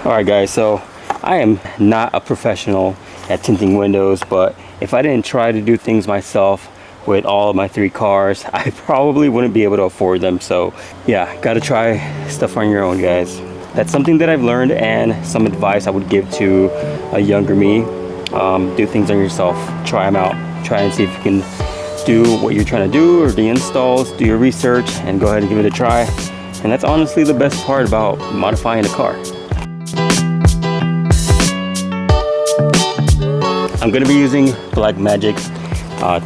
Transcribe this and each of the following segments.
Alright guys, so I am not a professional at tinting windows, but if I didn't try to do things myself with all of my 3 cars, I probably wouldn't be able to afford them. So yeah, gotta try stuff on your own, guys. That's something that I've learned, and some advice I would give to a younger me. Do things on yourself, try them out, try and see if you can do what you're trying to do, or the installs, do your research, and go ahead and give it a try. And that's honestly the best part about modifying a car. I'm going to be using Black Magic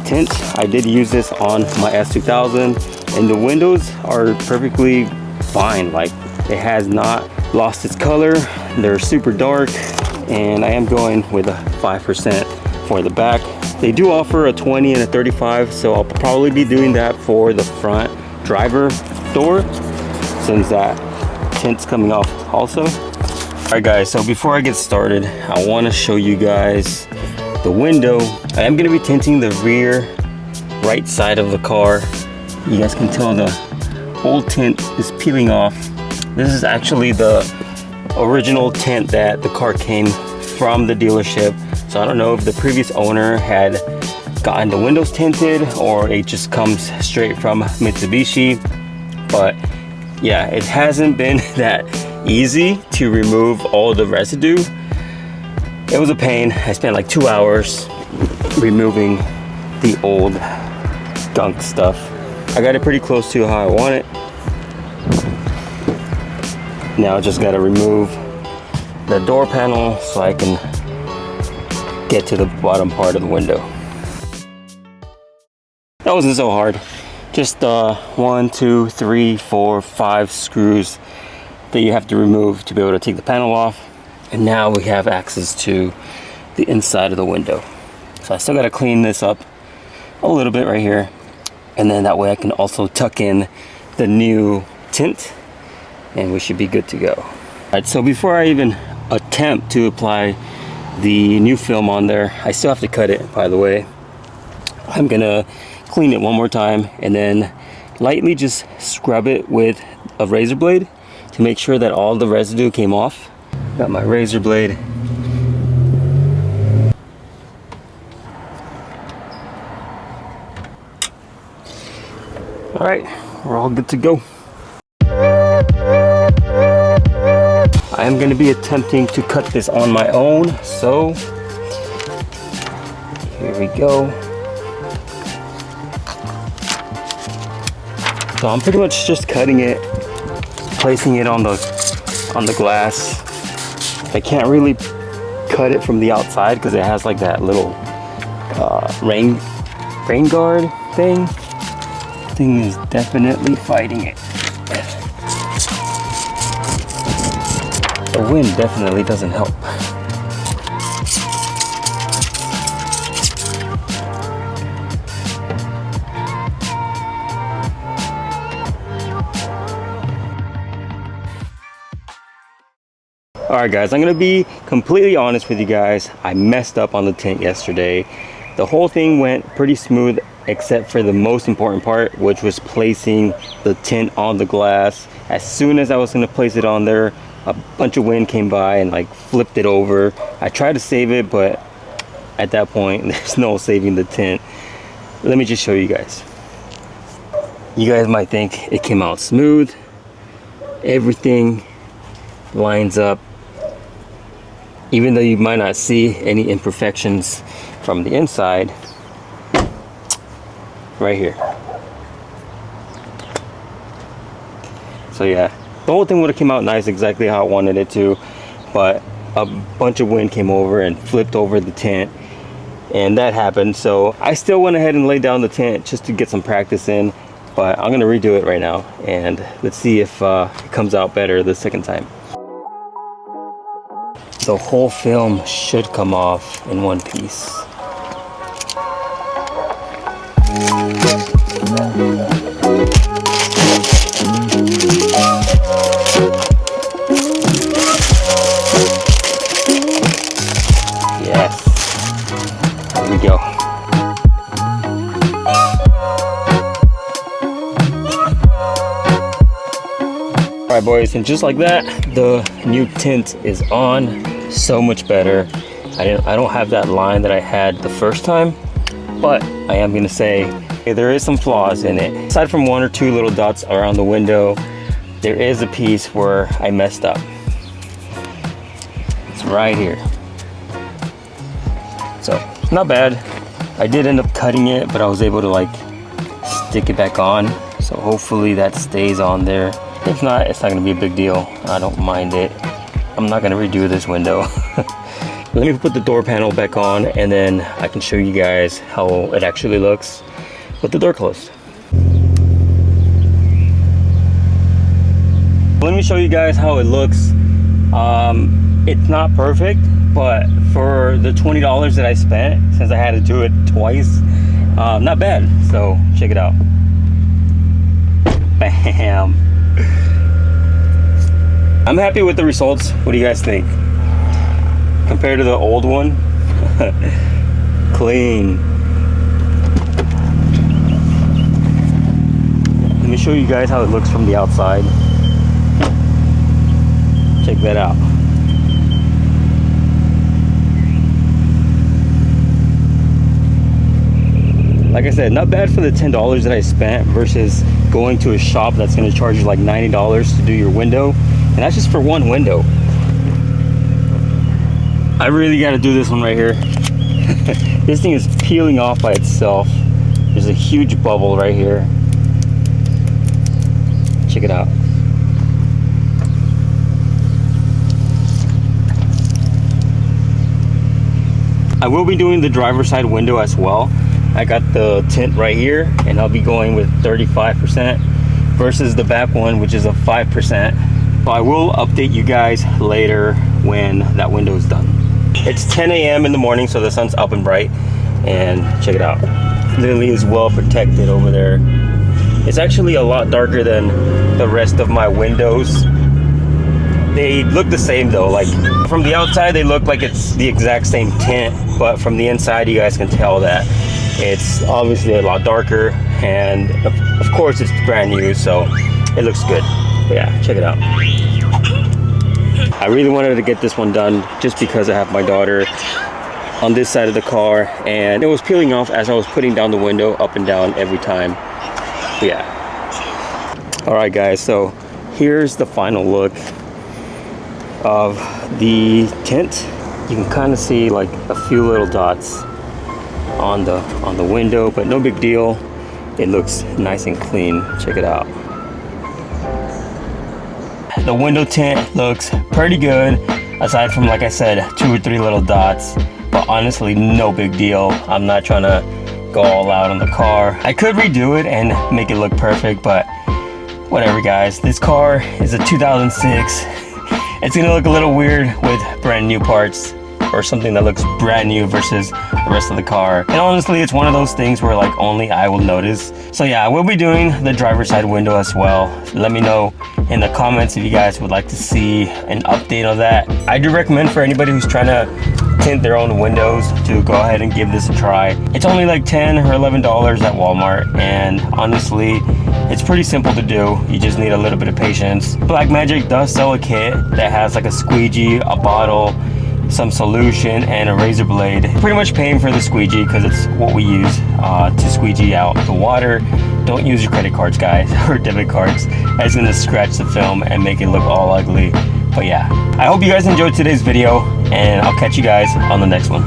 tint. I did use this on my S2000, and the windows are perfectly fine. Like, it has not lost its color. They're super dark, and I am going with a 5% for the back. They do offer a 20 and a 35, so I'll probably be doing that for the front driver door, since that tint's coming off also. Alright guys, so before I get started, I want to show you guys the window. I am going to be tinting the rear right side of the car. You guys can tell the old tint is peeling off. This is actually the original tint that the car came from the dealership. So I don't know if the previous owner had gotten the windows tinted or it just comes straight from Mitsubishi. But yeah, it hasn't been that easy to remove all the residue. It was a pain. I spent like 2 hours removing the old gunk stuff. I got it pretty close to how I want it. Now I just got to remove the door panel so I can get to the bottom part of the window. That wasn't so hard. Just 1, 2, 3, 4, 5 screws that you have to remove to be able to take the panel off. And now we have access to the inside of the window. So I still got to clean this up a little bit right here, and then that way I can also tuck in the new tint, and we should be good to go. All right, so before I even attempt to apply the new film on there, I still have to cut it, by the way. I'm gonna clean it one more time and then lightly just scrub it with a razor blade to make sure that all the residue came off. Got my razor blade. All right, we're all good to go. I am going to be attempting to cut this on my own, so here we go. So I'm pretty much just cutting it, placing it on the glass. I can't really cut it from the outside because it has like that little rain guard thing. Thing is definitely fighting it. The wind definitely doesn't help. Alright guys, I'm going to be completely honest with you guys. I messed up on the tint yesterday. The whole thing went pretty smooth except for the most important part, which was placing the tint on the glass. As soon as I was going to place it on there, a bunch of wind came by and like flipped it over. I tried to save it, but at that point there's no saving the tint. Let me just show you guys. You guys might think it came out smooth. Everything lines up. Even though you might not see any imperfections from the inside, right here. So yeah, the whole thing would have came out nice, exactly how I wanted it to, but a bunch of wind came over and flipped over the tint, and that happened. So I still went ahead and laid down the tint just to get some practice in, but I'm gonna redo it right now, and let's see if it comes out better the second time. The whole film should come off in one piece. Yes. Here we go. Alright boys, guys, and just like that, the new tint is on. So much better. I don't have that line that I had the first time, but I am gonna say there is some flaws in it. Aside from 1 or 2 little dots around the window, there is a piece where I messed up. It's right here. So not bad. I did end up cutting it, but I was able to like stick it back on. So hopefully that stays on there. If not, it's not gonna be a big deal. I don't mind it. I'm not gonna redo this window. Let me put the door panel back on, and then I can show you guys how it actually looks with the door closed. Let me show you guys how it looks. It's not perfect, but for the $20 that I spent, since I had to do it twice, not bad. So check it out. Bam. I'm happy with the results. What do you guys think? Compared to the old one? Clean. Let me show you guys how it looks from the outside. Check that out. Like I said, not bad for the $10 that I spent versus going to a shop that's going to charge you like $90 to do your window, and that's just for one window. I really got to do this one right here. This thing is peeling off by itself. There's a huge bubble right here. Check it out. I will be doing the driver's side window as well. I got the tint right here, and I'll be going with 35% versus the back one, which is a 5%. So I will update you guys later when that window is done. It's 10 a.m. in the morning, so the sun's up and bright, and check it out. Lily is well protected over there. It's actually a lot darker than the rest of my windows. They look the same though. Like from the outside, they look like it's the exact same tint, but from the inside, you guys can tell that it's obviously a lot darker, and of course it's brand new, so it looks good. But yeah, check it out. I really wanted to get this one done just because I have my daughter on this side of the car, and it was peeling off as I was putting down the window up and down every time. But yeah. All right guys, so here's the final look of the tint. You can kind of see like a few little dots on the window, but no big deal. It looks nice and clean. Check it out. The window tint looks pretty good, aside from, like I said, 2 or 3 little dots, but honestly no big deal. I'm not trying to go all out on the car. I could redo it and make it look perfect, but whatever guys. This car is a 2006. It's gonna look a little weird with brand new parts, or something that looks brand new versus the rest of the car. And honestly, it's one of those things where like only I will notice. So yeah, I will be doing the driver's side window as well. Let me know in the comments if you guys would like to see an update of that. I do recommend for anybody who's trying to tint their own windows to go ahead and give this a try. It's only like $10 or $11 at Walmart, and honestly, it's pretty simple to do. You just need a little bit of patience. Blackmagic does sell a kit that has like a squeegee, a bottle, some solution, and a razor blade. Pretty much paying for the squeegee because it's what we use to squeegee out the water. Don't use your credit cards, guys, or debit cards. That's gonna scratch the film and make it look all ugly. But yeah, I hope you guys enjoyed today's video, and I'll catch you guys on the next one.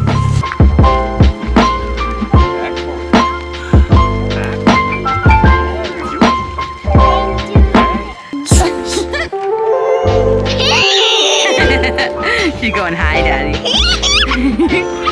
You're going, hi, Daddy.